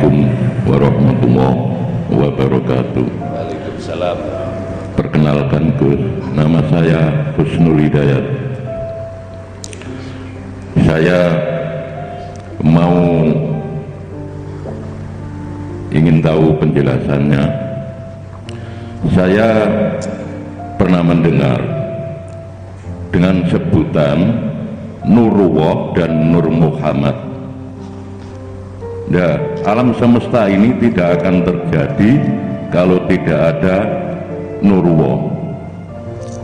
Assalamualaikum warahmatullahi wabarakatuh. Waalaikumsalam. Perkenalkan Gus, nama saya Husnul Hidayat. Saya mau ingin tahu penjelasannya. Saya pernah mendengar dengan sebutan Nurullah dan Nur Muhammad. Nah, alam semesta ini tidak akan terjadi kalau tidak ada Nurullah.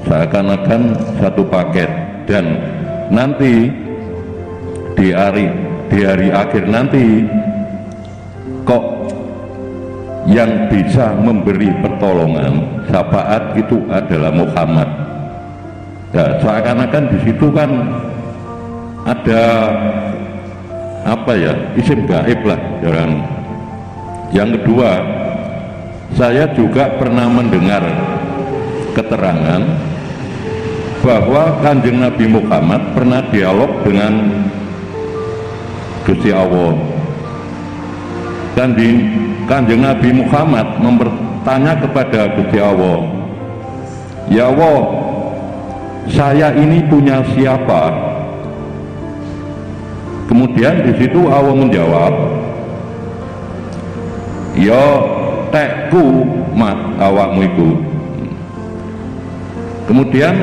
Seakan-akan satu paket, dan nanti di hari akhir nanti kok yang bisa memberi pertolongan syafaat itu adalah Muhammad. Nah, seakan-akan di situ kan ada apa ya, isim gaib lah jangan. Yang kedua, saya juga pernah mendengar keterangan bahwa Kanjeng Nabi Muhammad pernah dialog dengan Gusti Allah. Kanjeng Nabi Muhammad bertanya kepada Gusti Allah, "Ya Allah, saya ini punya siapa?" Kemudian di situ Allah menjawab, "Ya tekku mat awakmu iku." Kemudian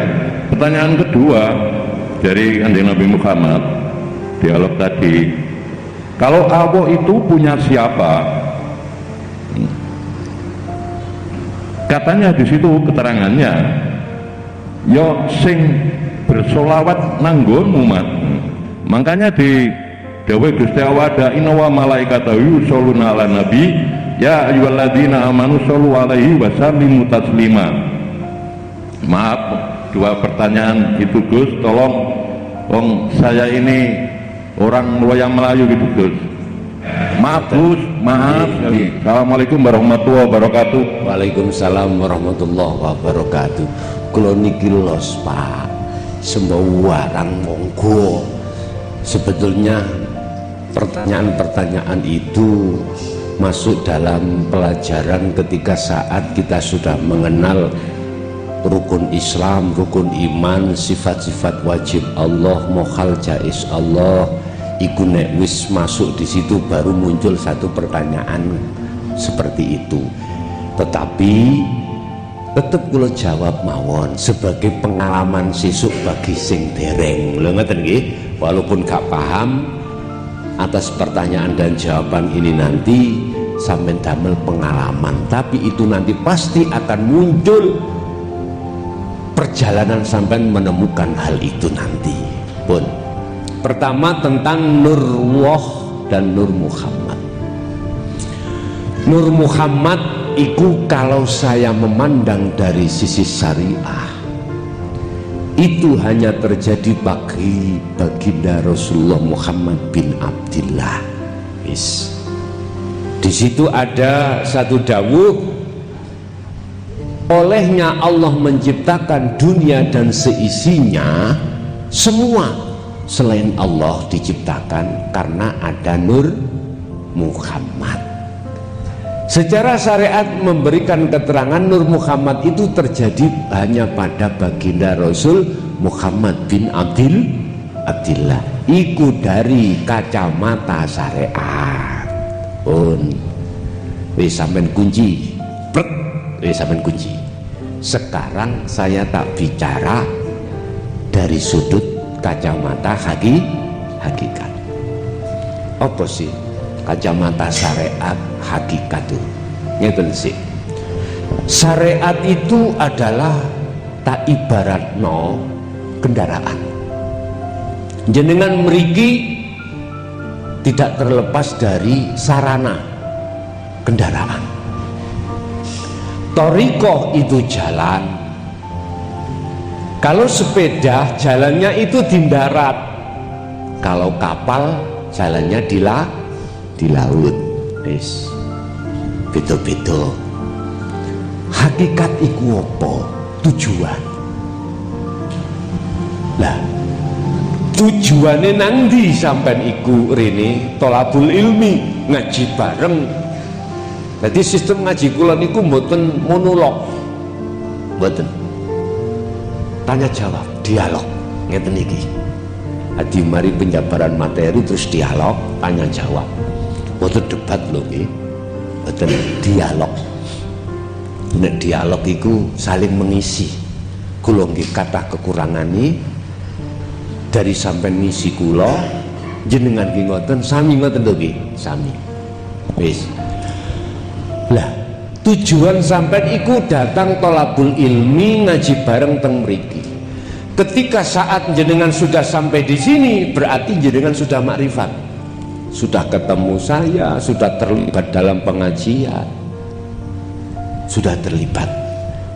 pertanyaan kedua dari Kanjeng Nabi Muhammad, dialog tadi, kalau Allah itu punya siapa? Katanya di situ keterangannya, ya sing bersolawat nanggonmu mat. Makanya di dawuh Gusti Allah, ada inna wa malaikatahu yusholluna ala nabi ya ayyuhalladzina amanu shollu alaihi wa sallimu taslima. Maaf, dua pertanyaan itu Gus, tolong, saya ini orang loyang Melayu gitu Gus. Maaf Gus, maaf. Assalamualaikum warahmatullahi wabarakatuh. Waalaikumsalam warahmatullahi wabarakatuh. Kula niki los Pak, sembarang monggo. Sebetulnya pertanyaan-pertanyaan itu masuk dalam pelajaran ketika saat kita sudah mengenal rukun Islam, rukun iman, sifat-sifat wajib Allah, mohal jais Allah. Iku nek wis masuk di situ baru muncul satu pertanyaan seperti itu. Tetapi tetap kula jawab mawon sebagai pengalaman sisuk bagi sing dereng. Lho ngeten nggih, walaupun gak paham atas pertanyaan dan jawaban ini nanti sampai damel pengalaman, tapi itu nanti pasti akan muncul perjalanan sampai menemukan hal itu nanti pun. Pertama tentang Nurullah dan Nur Muhammad. Nur Muhammad itu kalau saya memandang dari sisi syariah itu hanya terjadi bagi baginda Rasulullah Muhammad bin Abdillah. Di situ ada satu dawuh, olehnya Allah menciptakan dunia dan seisinya, semua selain Allah diciptakan karena ada Nur Muhammad. Secara syariat memberikan keterangan Nur Muhammad itu terjadi hanya pada baginda Rasul Muhammad bin Abdillah. Iku dari kacamata syariat. Wis sampean kunci. Sampean kunci. Sekarang saya tak bicara dari sudut kacamata hakikat. Apa sih kacamata syariat hakikat itu? Ngeten sih. Syariat itu adalah tak ibaratno kendaraan. Jenengan mriki tidak terlepas dari sarana kendaraan. Thariqah itu jalan. Kalau sepeda jalannya itu di darat, kalau kapal jalannya di laut. Beda-beda. Hakikat iku apa? Tujuan. Lah, tujuannya nang ndi sampean iku rene tolabul ilmi, ngaji bareng. Jadi sistem ngaji kula niku mboten monolog, mboten, tanya jawab, dialog ngeten iki. Adi mari penjabaran materi terus dialog, tanya jawab, mboten debat lho nggih, mboten, dialog. Nek dialog iku saling mengisi. Kula nggih kathah kekurangane dari sampean ngisi kula, jenengan nggih ngoten, sami ngoten lho nggih, sami. Wis. Lah, tujuan sampean iku datang tolabul ilmi, ngaji bareng teng mriki. Ketika saat jenengan sudah sampai di sini, berarti jenengan sudah makrifat, sudah ketemu saya, sudah terlibat dalam pengajian, sudah terlibat.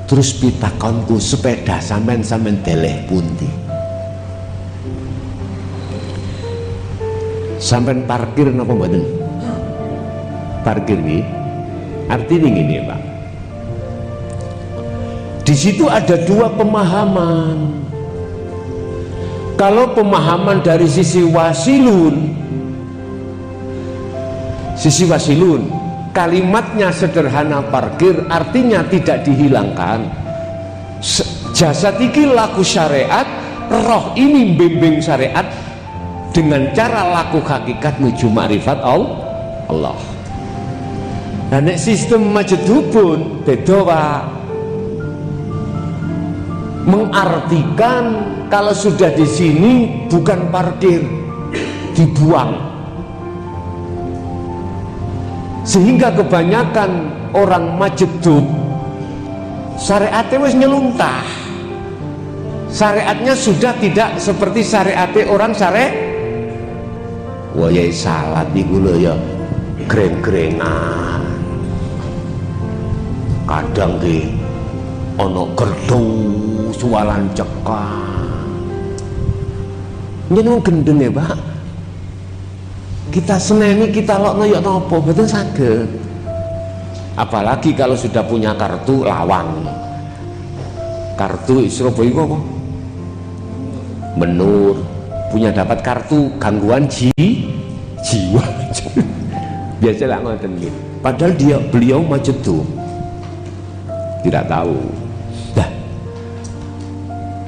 Terus pitakonku, sepeda sampean deleh pundi? Sampean parkir napa mboten? Parkir nggih. Artinya gini Pak, di situ ada dua pemahaman. Kalau pemahaman dari sisi wasilun, kalimatnya sederhana parkir, artinya tidak dihilangkan. Jasad iki laku syariat, roh ini bimbing syariat dengan cara laku hakikat menuju makrifat Allah. Dan sistem majedubun beda Pak, mengartikan kalau sudah di sini bukan parkir, dibuang. Sehingga kebanyakan orang majedub syariatnya wis nyeluntah, syariatnya sudah tidak seperti syariatnya orang wayai salat iku lho ya greng-grengan. Kadang ki ono gerdu suwalan cekak. Njenengan gendeng ya Pak. Kita seneni, kita lokno ya napa mboten saged. Apalagi kalau sudah punya kartu lawang. Kartu Surabaya iku apa? Menur. Punya dapat kartu gangguan jiwa. Biasalah ngoten nggih. Padahal beliau majedub. Tidak tahu. Nah,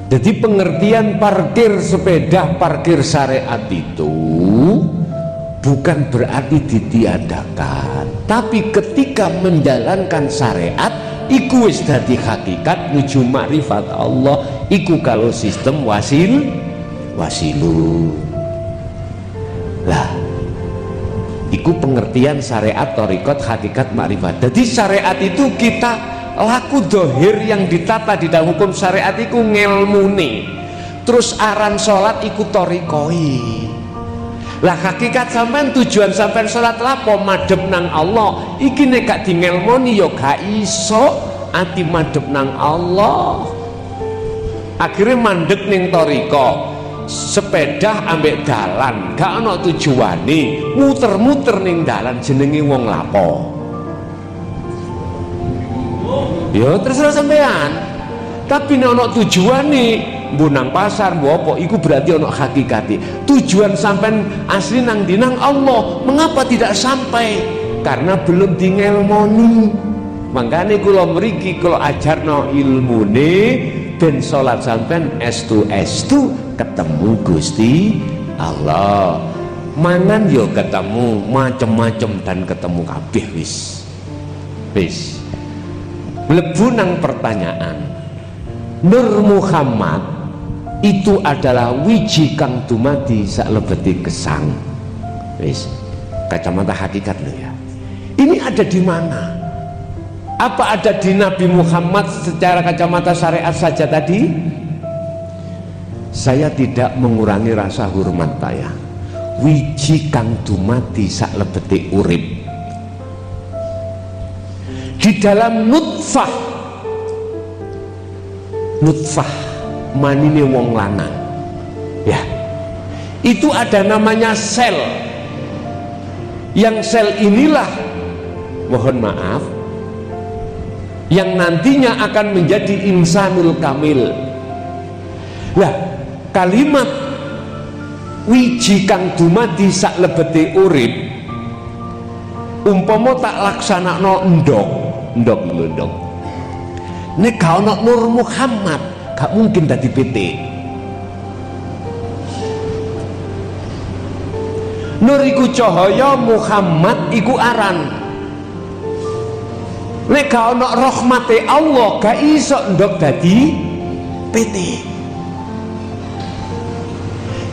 jadi pengertian parkir sepeda, parkir syariat itu bukan berarti ditiadakan, tapi ketika menjalankan syariat iku wis dadi hakikat nuju makrifat Allah. Iku kalau sistem wasilu. Lah, iku pengertian syariat, thariqat, hakikat, makrifat. Jadi syariat itu kita laku dohir yang ditata di dalam hukum syariat iku ngelmune, terus aran sholat iku thariqoi. Lah hakikat sampean, tujuan sampean sholat lapo madhep nang Allah. Iki nek gak dingelmoni ya gak iso ati madhep nang Allah. Akhirnya mandek ning thariqa, sepeda ambek dalan gak ana tujuane, muter-muter ning dalan, jenenge wong lapo. Ya terserah sampean. Tapi nek ana tujuane, mbuh nang pasar mbuh apa, iku berarti ana hakikate. Tujuan sampean asli nang ndi? Nang Allah. Mengapa tidak sampai? Karena belum dingelmoni. Makanya kula mriki kula ajarno ilmune ben salat sampean estu ketemu Gusti Allah. Mangan yo ketemu macem-macem dan ketemu kabeh wis. Mlebu nang pertanyaan. Nur Muhammad itu adalah wiji kang dumadi saklebete gesang. Wis, kacamata hakikat lho ya. Ini ada di mana? Apa ada di Nabi Muhammad secara kacamata syariat saja tadi? Saya tidak mengurangi rasa hormat saya. Wiji kang dumadi saklebete urip. Di dalam nutfah manine wong lanang ya, itu ada namanya sel. Yang sel inilah, mohon maaf, yang nantinya akan menjadi insanul kamil. Lah, kalimat wiji kang dumadi sak lebete urip, umpama tak laksanakno ndok lho ndok. Nek gak ana Nur Muhammad, gak mungkin dadi PT. Nur iku cahaya, Muhammad iku aran. Nek gak ana rahmate Allah, gak iso ndok dadi PT.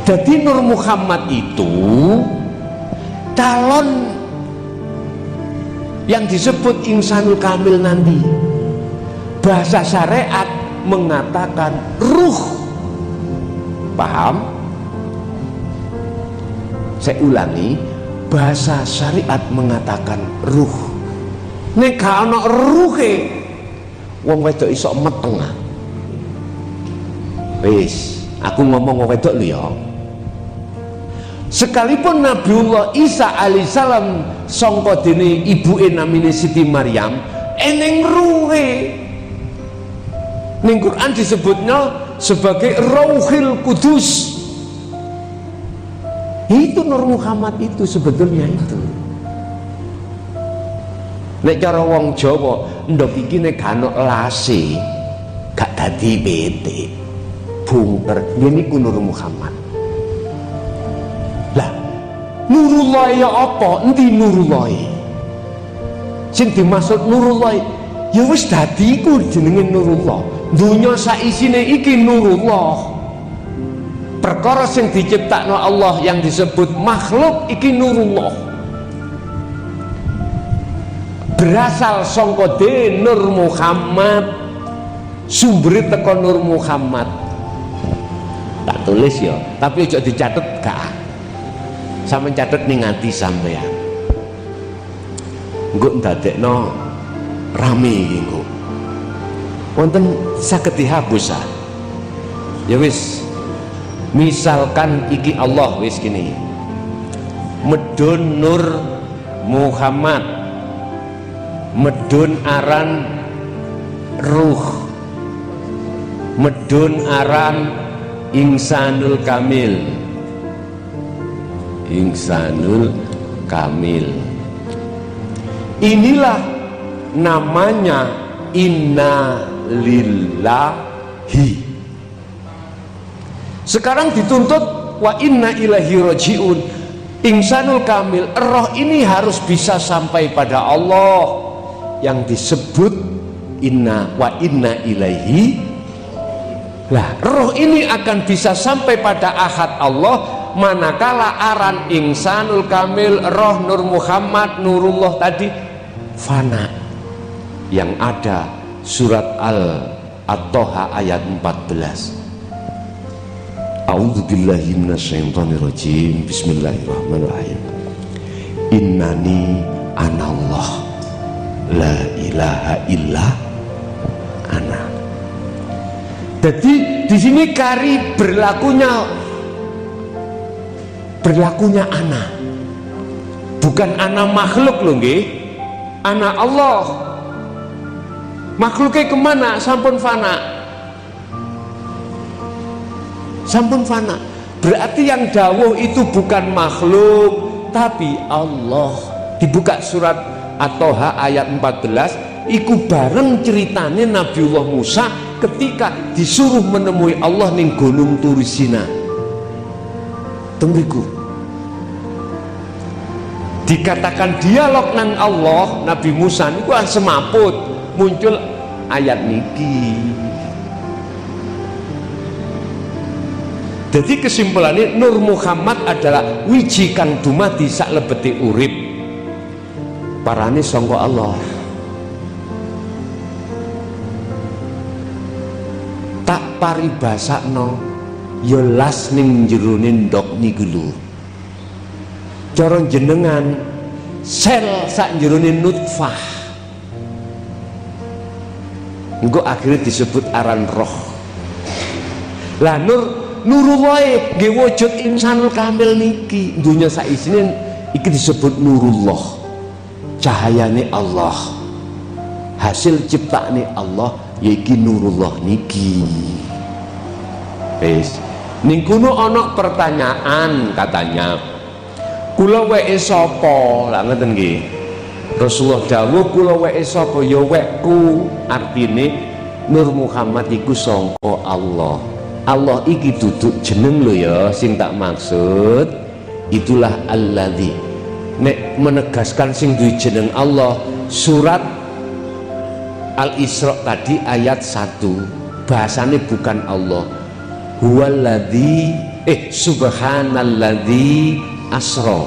Jadi Nur Muhammad itu calon yang disebut insanul kamil nanti. Bahasa syariat mengatakan ruh. Paham? Saya ulangi, bahasa syariat mengatakan ruh. Nek gak ana ruhe, wong wedok iso meteng. Wis, aku ngomong wong wedok lho ya. Sekalipun Nabiullah Isa alaihissalam sangka dene ibuke namine Siti Maryam eneng ruhe. Ning Quran disebutnya sebagai Rauhil Kudus. Itu Nur Muhammad itu sebetulnya itu. Nek cara wong Jawa, ndok iki nek gak ana lase, gak dadi PT. Bungker, ngene iku Nur Muhammad. Lah, Nurullah ya apa? Endi Nurullah? Sing dimaksud Nurullah ya wis dadi iku jenenge Nurullah. Dunya sak isine iki Nurullah. Perkara sing diciptakno Allah yang disebut makhluk iki Nurullah. Berasal sangka Nur Muhammad. Sumbere teko Nur Muhammad. Tak tulis ya, tapi aja dicatet gak. Sampe catet ning ati sampean. Engko ndadekno rame iki engko. Wonten saged dihapus ah. Ya wis. Misalkan iki Allah wis gini. Medun Nur Muhammad. Medun aran ruh. Medun aran Insanul Kamil. Insanul Kamil. Inilah namanya inna lillahi. Sekarang dituntut wa inna ilahi rojiun. Insanul Kamil, roh ini harus bisa sampai pada Allah yang disebut inna wa inna ilaihi. Lah, roh ini akan bisa sampai pada ahad Allah manakala aran Insanul Kamil, roh Nur Muhammad, Nurullah tadi fana. Yang ada surat At-Toha ayat 14. A'udzubillahi minasyaitonirrajim. Bismillahirrahmanirrahim. Innani anallah la ilaha illa ana. Jadi di sini kari berlakunya ana. Bukan ana makhluk loh nggih. Ana Allah. Makhluknya kemana? Sampun fana. Sampun fana. Berarti yang dawuh itu bukan makhluk, tapi Allah. Dibuka surat At-Toha ayat 14. Iku bareng ceritane Nabiullah Musa ketika disuruh menemui Allah ning Gunung Turisina. Tunggu. Dikatakan dialog nang Allah, Nabi Musa niku semaput muncul ayat niki. Jadi kesimpulannya Nur Muhammad adalah wiji kang dumadi sak lebete urip. Parane sangka Allah. Tak paribasakno ya las ning jerone ndok niku lho. Cara jenengan sel sak jerone nutfah. Engko akhirnya disebut aran roh. Lah Nurullah nggih wujud Insanul Kamil niki. Dunya sak isine iki disebut Nurullah. Cahayane Allah. Hasil ciptaane Allah yaiku Nurullah niki. Wis, Ning kuno ana pertanyaan katanya. Kula weke sapa? Lah ngoten nggih. Rasulullah dawuh kula weke sapa? Ya wekku. Artine Nur Muhammad iku sangka Allah. Allah iki duduk jeneng lho ya sing tak maksud. Itulah alladzi. Nek menegaskan sing duwe jeneng Allah, surat Al-Isra tadi ayat 1 bahasane bukan Allah. Huwaladzi subhanalladzi asra.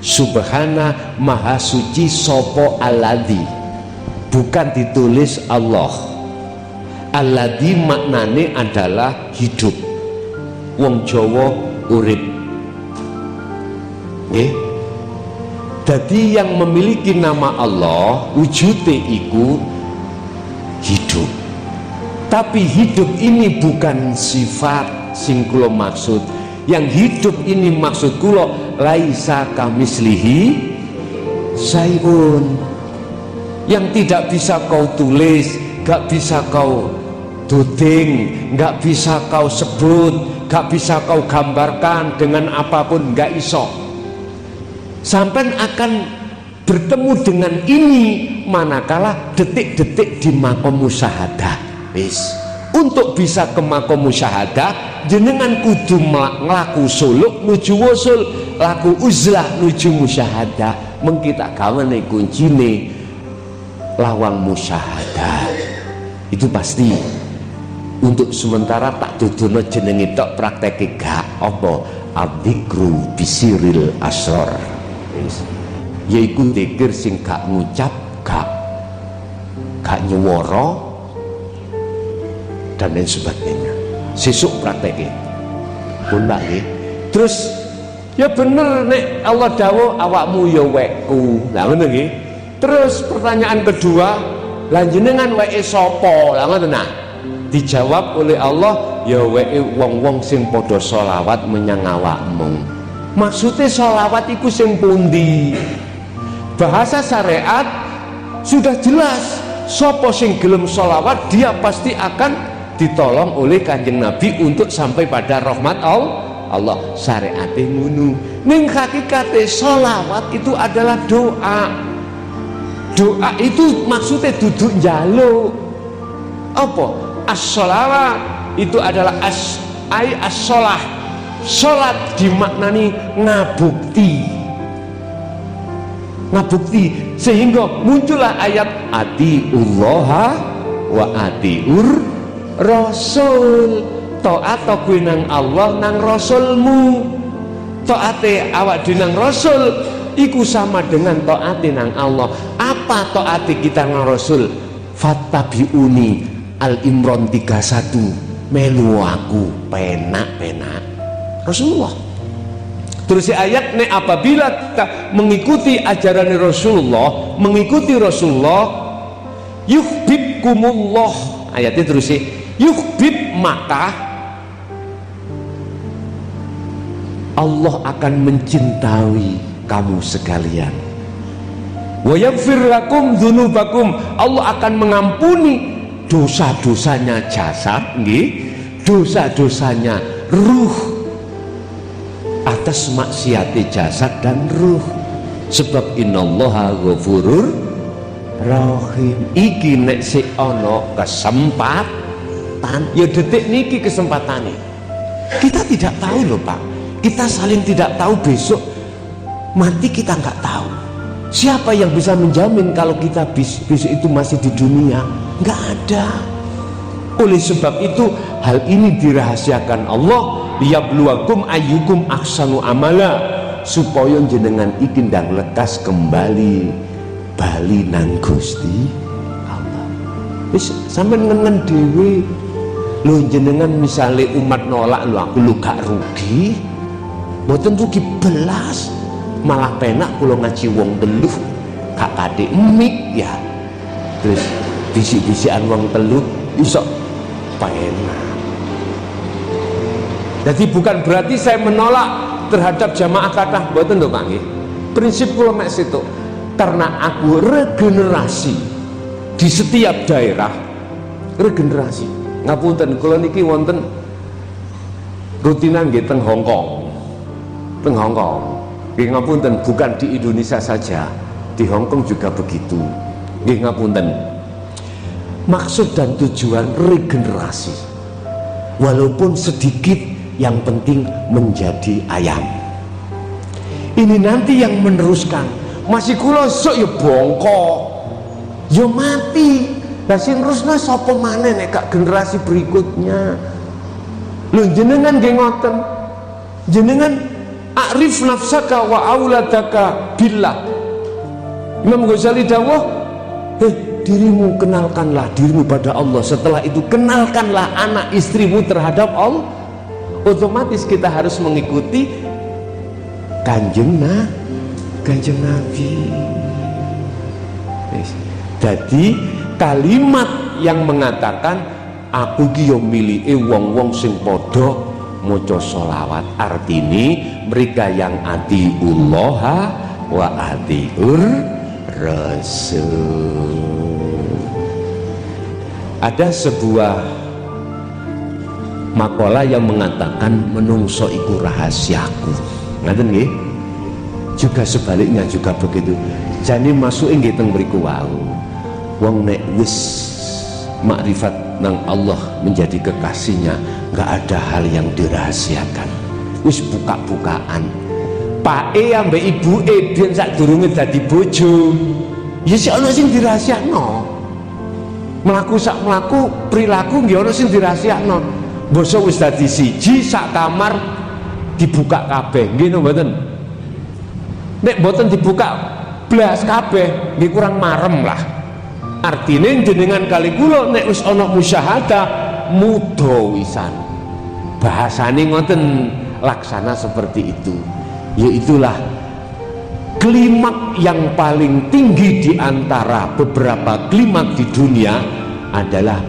Subhana maha suci sopo alladzi. Bukan ditulis Allah. Alladzi maknane adalah hidup. Wong Jawa urip. Nggih. Jadi yang memiliki nama Allah wujude iku hidup. Tapi hidup ini bukan sifat sing kula maksud. Yang hidup ini maksud kula laisa kamislihi sayun. Yang tidak bisa kau tulis, gak bisa kau duding, gak bisa kau sebut, gak bisa kau gambarkan dengan apapun, gak iso. Sampai akan bertemu dengan ini manakala detik-detik di makom musyahadah. Untuk bisa ke makom musyahadah jenengan kudu nglaku suluk nuju wusul, laku uzlah nuju musyahadah. Mengkita gawane kuncine lawang musyahadah. Itu pasti. Untuk sementara tak dudono jenenge tok prakteke gak apa adzikru bisiril asrar. Yaiku zikir sing gak ngucap, gak nyuwara dan lain sebagainya. Sesuk praktekin pun nggih. Terus ya bener nek Allah dawuh awakmu ya wekku. Lah ngono nggih. Terus pertanyaan kedua, lan jenengan weke sapa? Lah ngoten nah. Dijawab oleh Allah, ya weke wong-wong sing padha selawat menyang awakmu. Maksudnya selawat iku sing pundi? Bahasa syariat sudah jelas. Sapa sing gelem selawat dia pasti akan ditolong oleh Kanjeng Nabi untuk sampai pada rahmat Allah. Syariate ngono. Ning hakikate sholawat itu adalah doa. Doa itu maksudnya duduk njaluk. Apa? As-sholawat itu adalah as-sholah. Sholat dimaknani ngabukti. Ngabukti sehingga muncullah ayat atiullaha wa atiur Rasul. Taat kuwi nang Allah nang Rasulmu. Taate awak dhewe nang Rasul iku sama dengan taate nang Allah. Apa taate kita nang Rasul? Fattabiuni Al-Imran 31. Melu aku penak-penak Rasulullah. Terus ayat nek apabila kita mengikuti ajaran Rasulullah, mengikuti Rasulullah, yuhibbukumullah. Ayatnya terus yuhbib, maka Allah akan mencintai kamu sekalian. Wa yaghfir lakum dzunubakum, Allah akan mengampuni dosa-dosanya jasad nggih, dosa-dosanya ruh atas maksiate jasad dan ruh. Sebab innallaha ghafurur rahim. Iki nek sik ana kesempatan, ya detik niki kesempatane. Kita tidak tahu loh Pak, kita saling tidak tahu besok mati, kita nggak tahu. Siapa yang bisa menjamin kalau kita besok itu masih di dunia? Nggak ada. Oleh sebab itu hal ini dirahasiakan Allah, liyabluwakum ayyukum ahsanu amala, supaya jenengan iki ndang lekas kembali bali nang Gusti Allah. Wis sampean ngengen dhewe lho, jenengan misale umat nolak lho aku lu gak rugi, mboten rugi belas, malah penak kula ngaji wong telu gak kadek mik ya, terus bisik-bisikan wong telu iso penak. Jadi bukan berarti saya menolak terhadap jamaah kathah, mboten lho Pak nggih. Prinsip kula mek situ. Karena aku regenerasi di setiap daerah, regenerasi. Ngapunten kula niki wonten rutinan nggih teng Hong Kong. Teng Hong Kong. Nggih ngapunten, bukan di Indonesia saja. Di Hong Kong juga begitu. Nggih ngapunten. Maksud dan tujuan regenerasi. Walaupun sedikit, yang penting menjadi ayam. Ini nanti yang meneruskan. Masih kula sok ya bongkok. Ya mati. Lah sing terusna sapa maneh nek gak generasi berikutnya. Lho jenengan nggih ngoten. Jenengan a'rif nafsaka wa auladaka billah. Imam Ghazali dawuh, dirimu kenalkanlah dirimu pada Allah. Setelah itu kenalkanlah anak istrimu terhadap Allah. Otomatis kita harus mengikuti Kanjeng Nabi. Jadi kalimat yang mengatakan aku ki yo milike wong-wong sing padha maca sholawat, artine mereka yang atiullah wa atiur rasul. Ada sebuah makalah yang mengatakan menungso iku rahasiaku. Ngaten nggih? Juga sebaliknya juga begitu. Jane masuk nggih teng mriku wau. Wong nek wis makrifat nang Allah menjadi kekasihnya, nggak ada hal yang dirahasiakan. Wis buka-bukaan. Pake ambek ibuke biyen sadurunge dadi bojo. Ya sik ana sing dirahasiakno. Mlaku sak mlaku perilaku nggih ana sing dirahasiakno. Basa wis dadi siji sak kamar dibuka kabeh. Nggih napa mboten? Nek mboten dibuka blas kabeh nggih kurang marem lah. Artine jenengan kali kula nek wis ana musyahadah muda wisan. Bahasane ngoten, laksana seperti itu. Yaitulah klimak yang paling tinggi di antara beberapa klimak di dunia adalah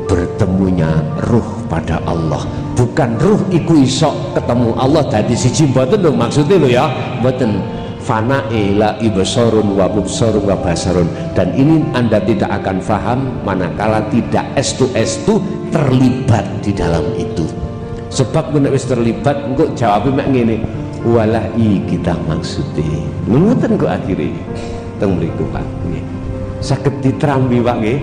bertemunya ruh pada Allah. Bukan ruh iku iso ketemu Allah dadi siji, mboten lho maksudnya lho ya, mboten. Fana ila ibsarun wa mubsarun wa basarun. Dan ini Anda tidak akan faham manakala tidak estu terlibat di dalam itu. Sebab nek wis terlibat engko jawabe mek ngene, walahi kita maksudnya ngoten kok akhire teng mriku Pak nggih. Saged ditrambi Pak nggih.